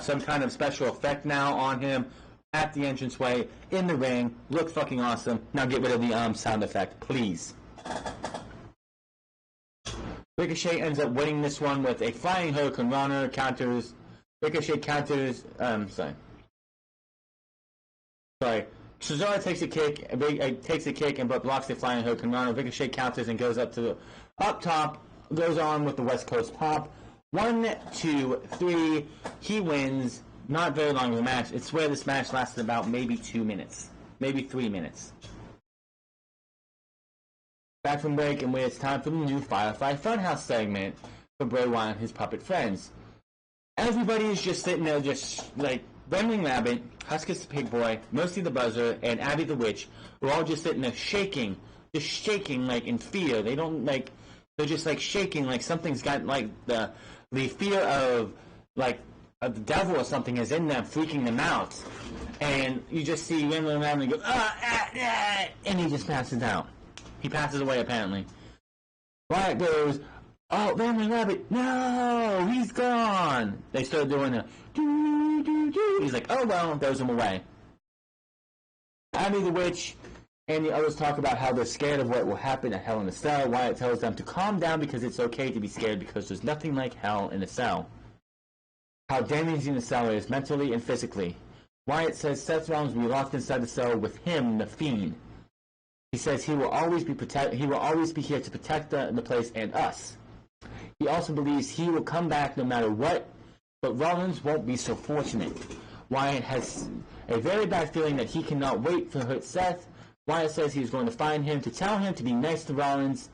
some kind of special effect now on him at the entranceway, in the ring. Looks fucking awesome. Now get rid of the sound effect, please. Ricochet ends up winning this one with a flying Hurricane Runner, counters. Ricochet counters. Sorry. Cesaro takes a kick, and but blocks the flying Hurricane Runner. Ricochet counters and goes up top. Goes on with the West Coast Pop. 1, 2, 3. He wins. Not very long of a match. I swear this match lasted about maybe 2 minutes. Maybe 3 minutes. Back from break, and it's time for the new Firefly Funhouse segment for Bray Wyatt and his puppet friends. Everybody is just sitting there, just like Gremlin Rabbit, Huskus the Pig Boy, Mercy the Buzzer, and Abby the Witch are all just sitting there shaking, like in fear. They don't like, they're just like shaking, like something's got like the fear of like the devil or something is in them, freaking them out. And you just see Gremlin Rabbit go and he just passes out. He passes away, apparently. Wyatt goes, "Oh, Gremlin Rabbit, no, he's gone." They start doing a doo-doo-doo. He's like, "Oh, well," throws him away. Abby the Witch and the others talk about how they're scared of what will happen at Hell in a Cell. Wyatt tells them to calm down because it's okay to be scared because there's nothing like Hell in a Cell. How damaging the cell is mentally and physically. Wyatt says Seth Rollins will be locked inside the cell with him, the Fiend. He says he will always be here to protect the place and us. He also believes he will come back no matter what, but Rollins won't be so fortunate. Wyatt has a very bad feeling that he cannot wait to hurt Seth. Wyatt says he's going to find him to tell him to be nice to Rollins,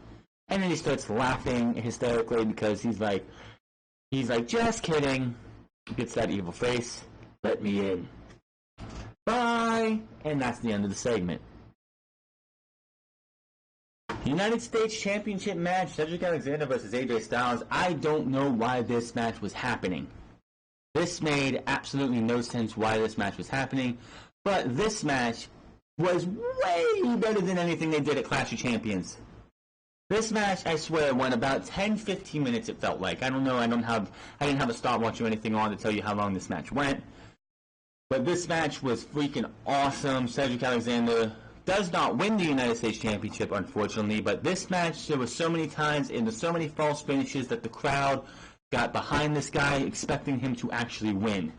and then he starts laughing hysterically because he's like, just kidding. Gets that evil face. Let me in. Bye! And that's the end of the segment. United States Championship match, Cedric Alexander versus AJ Styles. I don't know why this match was happening. This made absolutely no sense why this match was happening, but this match was way better than anything they did at Clash of Champions. This match, I swear, went about 10-15 minutes, it felt like. I don't know, I didn't have a stopwatch or anything on to tell you how long this match went. But this match was freaking awesome. Cedric Alexander does not win the United States Championship, unfortunately, but this match, there were so many times and there's so many false finishes that the crowd got behind this guy, expecting him to actually win.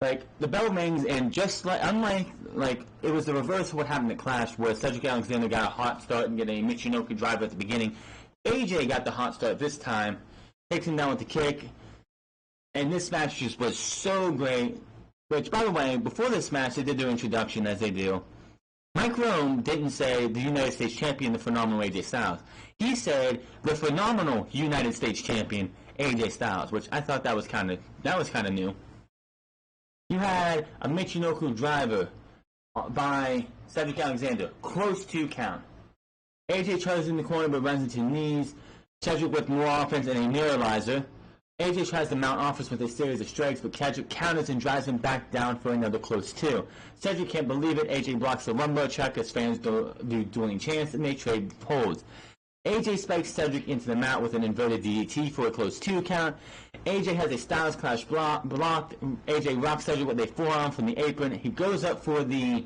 Like, the bell rings, and just like, unlike, like, it was the reverse of what happened at Clash, where Cedric Alexander got a hot start and get a Michinoku driver at the beginning. AJ got the hot start this time, takes him down with the kick, and this match just was so great. Which, by the way, before this match, they did their introduction, as they do. Mike Rome didn't say the United States Champion, the phenomenal AJ Styles. He said the phenomenal United States Champion, AJ Styles, which I thought that was kind of new. You had a Michinoku driver by Cedric Alexander, close to count. AJ tries in the corner but runs into knees. Cedric with more offense and a neuralizer. AJ tries to mount offense with a series of strikes, but Cedric counters and drives him back down for another close two. Cedric can't believe it. AJ blocks the lumbar check as fans do dueling chants, and they trade holds. AJ spikes Cedric into the mat with an inverted DDT for a close 2 count. AJ has a Styles Clash blocked. AJ rocks Cedric with a forearm from the apron. He goes up for the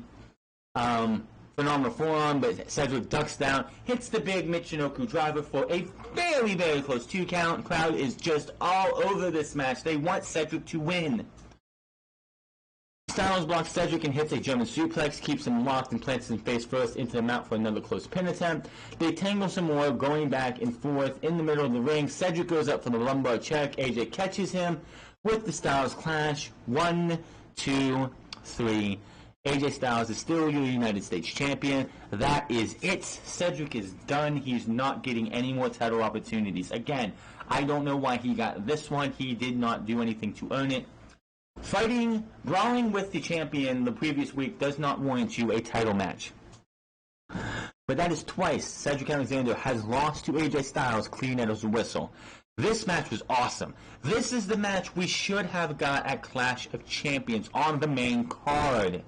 phenomenal forearm, but Cedric ducks down, hits the big Michinoku driver for a very, very close 2 count. Crowd is just all over this match. They want Cedric to win. Styles blocks Cedric and hits a German suplex, keeps him locked and plants him face first into the mat for another close pin attempt. They tangle some more, going back and forth in the middle of the ring. Cedric goes up for the lumbar check. AJ catches him with the Styles Clash. 1, 2, 3. AJ Styles is still your United States Champion. That is it. Cedric is done. He's not getting any more title opportunities. Again, I don't know why he got this one. He did not do anything to earn it. Brawling with the champion the previous week does not warrant you a title match. But that is twice Cedric Alexander has lost to AJ Styles clean as a whistle. This match was awesome. This is the match we should have got at Clash of Champions on the main card.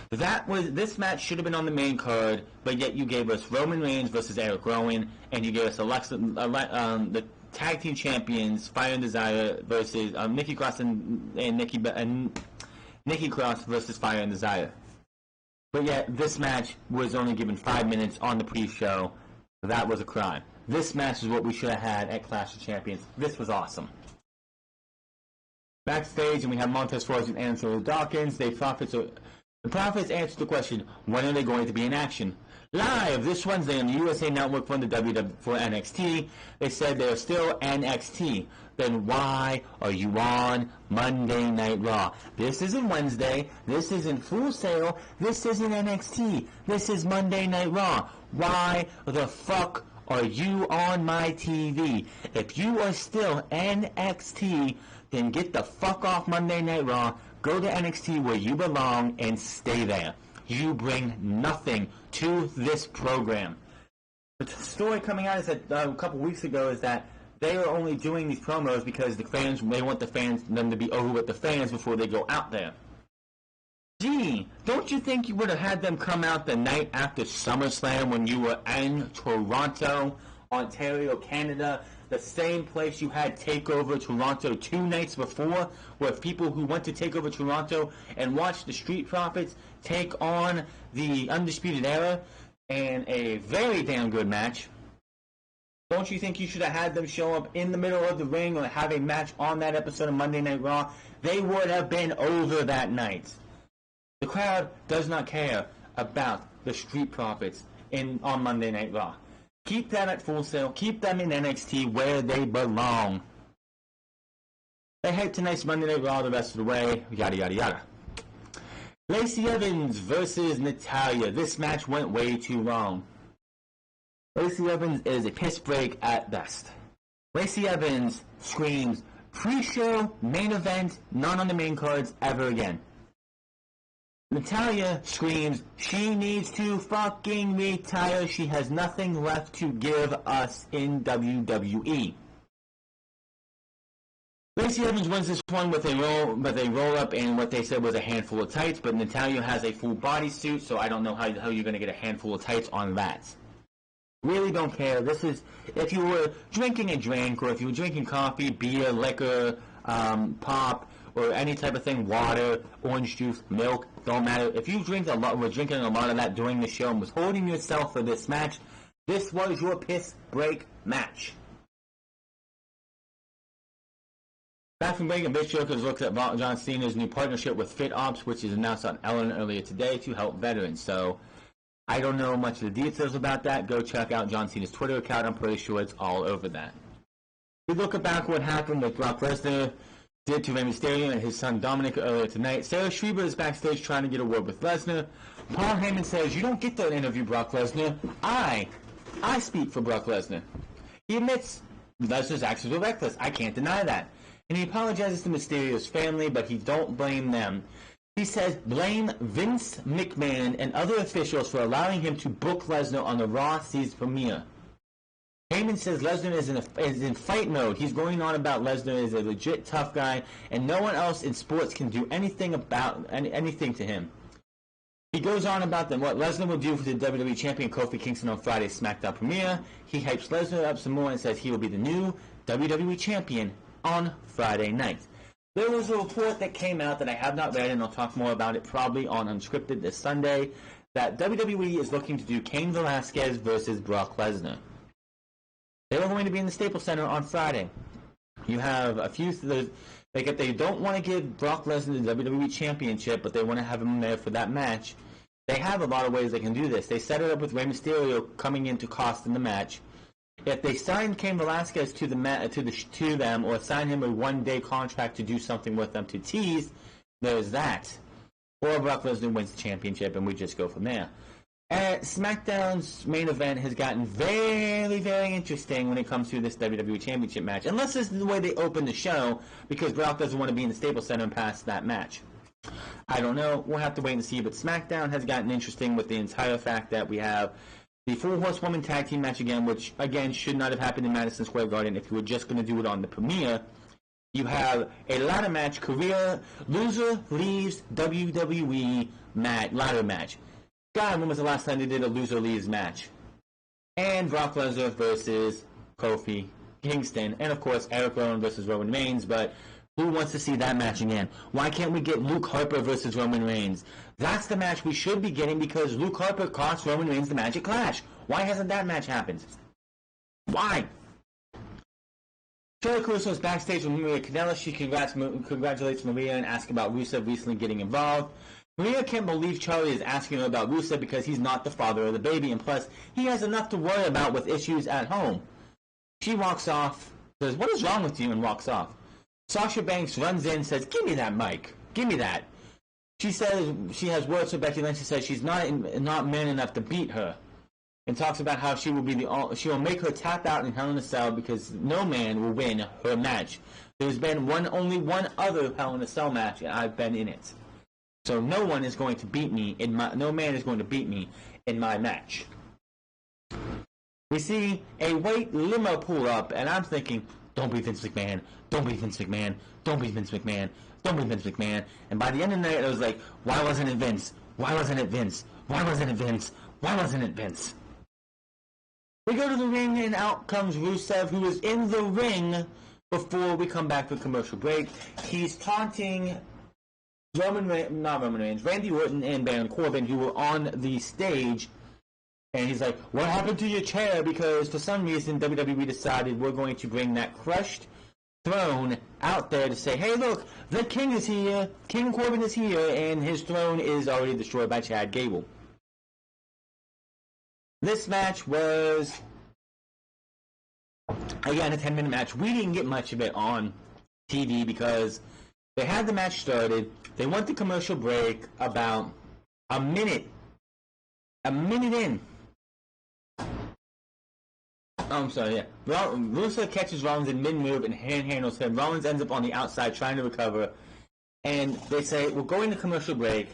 This match should have been on the main card, but yet you gave us Roman Reigns versus Eric Rowan, and you gave us the Tag Team Champions, Fire and Desire versus Nikki Cross and Nikki Cross versus Fire and Desire. But yet, this match was only given 5 minutes on the pre-show, That was a crime. This match is what we should have had at Clash of Champions. This was awesome. Backstage, and we have Montez Ford and Anthony Dawkins. The Profits answered the question, when are they going to be in action? Live this Wednesday on the USA Network from the for NXT. They said they are still NXT. Then why are you on Monday Night Raw? This isn't Wednesday. This isn't Full Sail. This isn't NXT. This is Monday Night Raw. Why the fuck are you on my TV? If you are still NXT, then get the fuck off Monday Night Raw. Go to NXT where you belong and stay there. You bring nothing to this program. The story coming out is that a couple weeks ago is that they are only doing these promos because they want them to be over with the fans before they go out there. Gee, don't you think you would have had them come out the night after SummerSlam when you were in Toronto, Ontario, Canada, the same place you had TakeOver Toronto 2 nights before, with people who went to TakeOver Toronto and watched the Street Profits take on the Undisputed Era in a very damn good match? Don't you think you should have had them show up in the middle of the ring or have a match on that episode of Monday Night Raw? They would have been over that night. The crowd does not care about the Street Profits on Monday Night Raw. Keep that at Full Sail. Keep them in NXT where they belong. They head tonight's Monday Night Raw the rest of the way. Yada, yada, yada. Lacey Evans versus Natalya. This match went way too long. Lacey Evans is a piss break at best. Lacey Evans screams, pre-show, main event, not on the main cards ever again. Natalya screams she needs to fucking retire. She has nothing left to give us in WWE. Lacey Evans wins this one with a roll up and what they said was a handful of tights, but Natalya has a full bodysuit, so I don't know how you're going to get a handful of tights on that. Really don't care. This is, if you were drinking a drink, or if you were drinking coffee, beer, liquor, pop, or any type of thing, water, orange juice, milk, don't matter. If you were drinking a lot of that during the show and was holding yourself for this match, this was your piss break match. Back from break, and Bitch Jokers looks at John Cena's new partnership with FitOps, which is announced on Ellen earlier today to help veterans. So, I don't know much of the details about that. Go check out John Cena's Twitter account. I'm pretty sure it's all over that. We look back what happened with Brock Lesnar did to Rey Mysterio and his son Dominic earlier tonight. Sarah Schreiber is backstage trying to get a word with Lesnar. Paul Heyman says, you don't get to interview Brock Lesnar. I speak for Brock Lesnar. He admits Lesnar's actions were reckless. I can't deny that. And he apologizes to Mysterio's family, but he don't blame them. He says, blame Vince McMahon and other officials for allowing him to book Lesnar on the Raw season premiere. Heyman says Lesnar is in fight mode. He's going on about Lesnar is a legit tough guy, and no one else in sports can do anything to him. He goes on about what Lesnar will do for the WWE Champion Kofi Kingston on Friday's SmackDown premiere. He hypes Lesnar up some more and says he will be the new WWE Champion on Friday night. There was a report that came out that I have not read, and I'll talk more about it probably on Unscripted this Sunday, that WWE is looking to do Cain Velasquez versus Brock Lesnar. They were going to be in the Staples Center on Friday. You have a few... They don't want to give Brock Lesnar the WWE Championship, but they want to have him there for that match. They have a lot of ways they can do this. They set it up with Rey Mysterio coming in to cost in the match. If they sign Cain Velasquez to them, or sign him a one-day contract to do something with them to tease, there's that. Or Brock Lesnar wins the championship, and we just go from there. SmackDown's main event has gotten very, very interesting when it comes to this WWE Championship match. Unless this is the way they open the show, because Brock doesn't want to be in the Staples Center and pass that match. I don't know. We'll have to wait and see. But SmackDown has gotten interesting with the entire fact that we have the 4-horsewoman tag team match again, which, again, should not have happened in Madison Square Garden if you were just going to do it on the premiere. You have a ladder match, career loser leaves WWE ladder match. God, when was the last time they did a loser leaves match? And Brock Lesnar versus Kofi Kingston. And, of course, Eric Rowan versus Roman Reigns. But who wants to see that match again? Why can't we get Luke Harper versus Roman Reigns? That's the match we should be getting because Luke Harper cost Roman Reigns the match at Clash. Why hasn't that match happened? Why? Charlotte Caruso is backstage with Maria Kanellis. She congratulates Maria and asks about Rusev recently getting involved. Maria can't believe Charlie is asking her about Rusev because he's not the father of the baby, and plus, he has enough to worry about with issues at home. She walks off, says, "What is wrong with you?" and walks off. Sasha Banks runs in and says, "Give me that mic. Give me that." She says she has words for Becky Lynch. She says she's not man enough to beat her, and talks about how she will make her tap out in Hell in a Cell because no man will win her match. There's been only one other Hell in a Cell match, and I've been in it. So no man is going to beat me in my match. We see a white limo pull up, and I'm thinking, don't be Vince McMahon, don't be Vince McMahon, don't be Vince McMahon, don't be Vince McMahon. And by the end of the night, I was like, why wasn't it Vince? Why wasn't it Vince? Why wasn't it Vince? Why wasn't it Vince? We go to the ring, and out comes Rusev, who is in the ring before we come back for commercial break. He's taunting Randy Orton and Baron Corbin, who were on the stage, and he's like, "What happened to your chair?" Because for some reason WWE decided we're going to bring that crushed throne out there to say, "Hey, look, the King is here. King Corbin is here, and his throne is already destroyed by Chad Gable." This match was, again, a 10-minute match. We didn't get much of it on TV because they had the match started. They went to commercial break about a minute in. Oh, I'm sorry, yeah. Rusev catches Rollins in mid-move and handles him. Rollins ends up on the outside trying to recover. And they say, we're going to commercial break.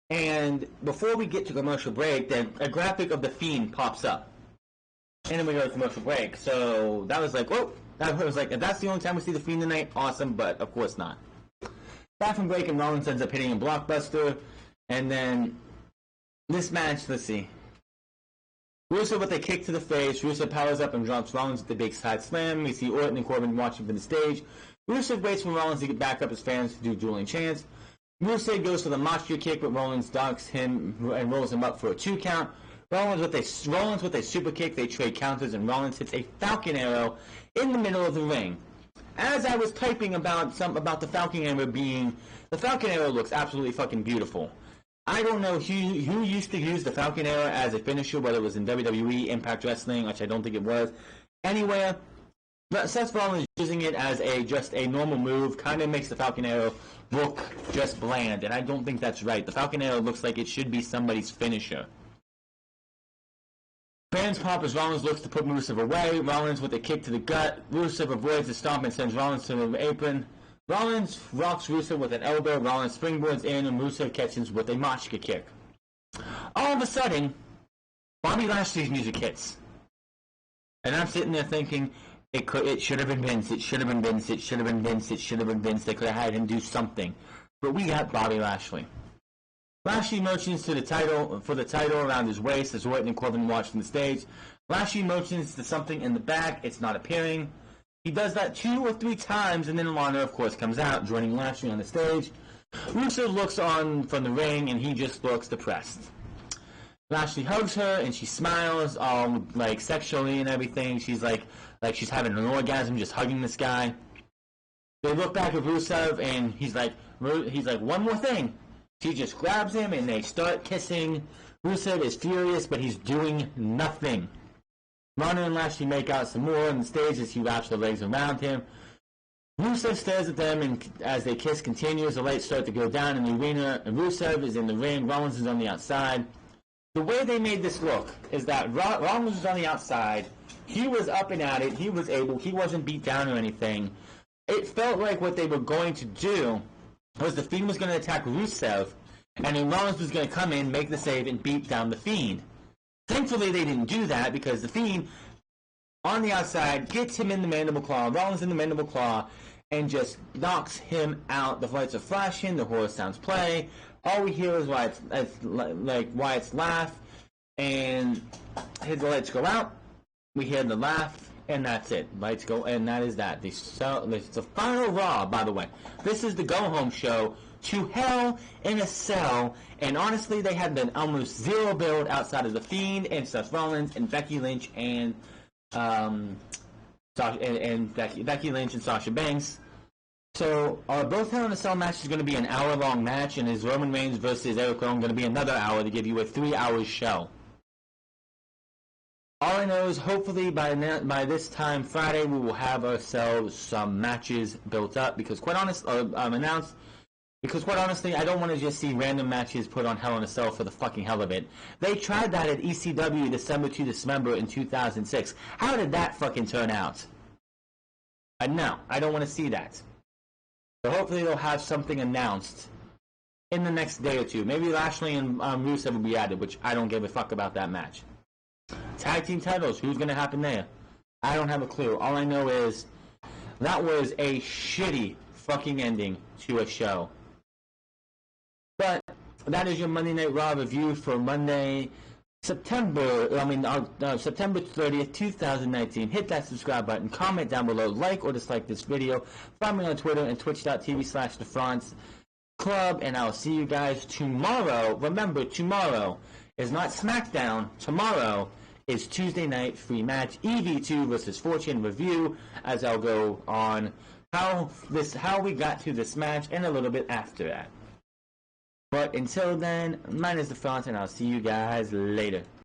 And before we get to commercial break, then a graphic of The Fiend pops up. And then we go to commercial break. So that was like, whoa. That was like, if that's the only time we see The Fiend tonight, awesome, but of course not. Back from break, and Rollins ends up hitting a blockbuster. And then this match, let's see. Rusev with a kick to the face. Rusev powers up and drops Rollins with the big side slam. We see Orton and Corbin watching from the stage. Rusev waits for Rollins to get back up as fans do dueling chants. Rusev goes for the monster kick, but Rollins ducks him and rolls him up for a 2 count. Rollins with a super kick. They trade counters, and Rollins hits a Falcon Arrow in the middle of the ring. As I was typing about the Falcon Arrow the Falcon Arrow looks absolutely fucking beautiful. I don't know who used to use the Falcon Arrow as a finisher, whether it was in WWE, Impact Wrestling, which I don't think it was. Anywhere, but Seth Rollins using it as just a normal move kind of makes the Falcon Arrow look just bland, and I don't think that's right. The Falcon Arrow looks like it should be somebody's finisher. Fans pop as Rollins looks to put Rusev away. Rollins with a kick to the gut. Rusev avoids the stomp and sends Rollins to the apron. Rollins rocks Rusev with an elbow. Rollins springboards in, and Rusev catches with a Machka kick. All of a sudden, Bobby Lashley's music hits. And I'm sitting there thinking, it should have been Vince. It should have been Vince. It should have been Vince. It should have been Vince. They could have had him do something. But we got Bobby Lashley. Lashley motions for the title around his waist as Orton and Corbin watch from the stage. Lashley motions to something in the back. It's not appearing. He does that 2 or 3 times, and then Lana, of course, comes out, joining Lashley on the stage. Rusev looks on from the ring, and he just looks depressed. Lashley hugs her, and she smiles, all like sexually and everything. She's like she's having an orgasm just hugging this guy. They look back at Rusev, and he's like, one more thing. She just grabs him, and they start kissing. Rusev is furious, but he's doing nothing. Lana and Lashley make out some more on the stage as he wraps the legs around him. Rusev stares at them, and as they kiss continues, the lights start to go down in the arena, and Rusev is in the ring. Rollins is on the outside. The way they made this look is that Rollins was on the outside. He was up and at it. He wasn't beat down or anything. It felt like what they were going to do was the Fiend was going to attack Rusev, and then Rollins was going to come in, make the save, and beat down the Fiend. Thankfully, they didn't do that because the Fiend, on the outside, gets him in the mandible claw, Rollins in the mandible claw, and just knocks him out. The lights are flashing, the horror sounds play. All we hear is Wyatt's laugh, and the lights go out. We hear the laugh, and that's it. Lights go, and that is that. It's the final Raw, by the way. This is the go-home show to Hell in a Cell, and honestly, they had been almost zero build outside of The Fiend and Seth Rollins and Becky Lynch and Becky Lynch and Sasha Banks. So, both Hell in a Cell matches going to be an hour-long match, and is Roman Reigns versus Eric Rowan going to be another hour to give you a 3-hour show. All I know is hopefully by this time Friday we will have ourselves some matches built up, because quite honestly, announced. Because quite honestly, I don't want to just see random matches put on Hell in a Cell for the fucking hell of it. They tried that at ECW December to December in 2006. How did that fucking turn out? No, I don't want to see that. So hopefully they'll have something announced in the next day or two. Maybe Lashley and Rusev will be added, which I don't give a fuck about that match. Tag team titles, who's going to happen there? I don't have a clue. All I know is that was a shitty fucking ending to a show. But that is your Monday Night Raw review for Monday, September 30th, 2019. Hit that subscribe button, comment down below, like or dislike this video. Follow me on Twitter and twitch.tv/TheFrance Club, and I'll see you guys tomorrow. Remember, tomorrow is not SmackDown. Tomorrow is Tuesday Night Free Match, EV2 versus Fortune review, as I'll go on how we got to this match and a little bit after that. But until then, mine is The Front, and I'll see you guys later.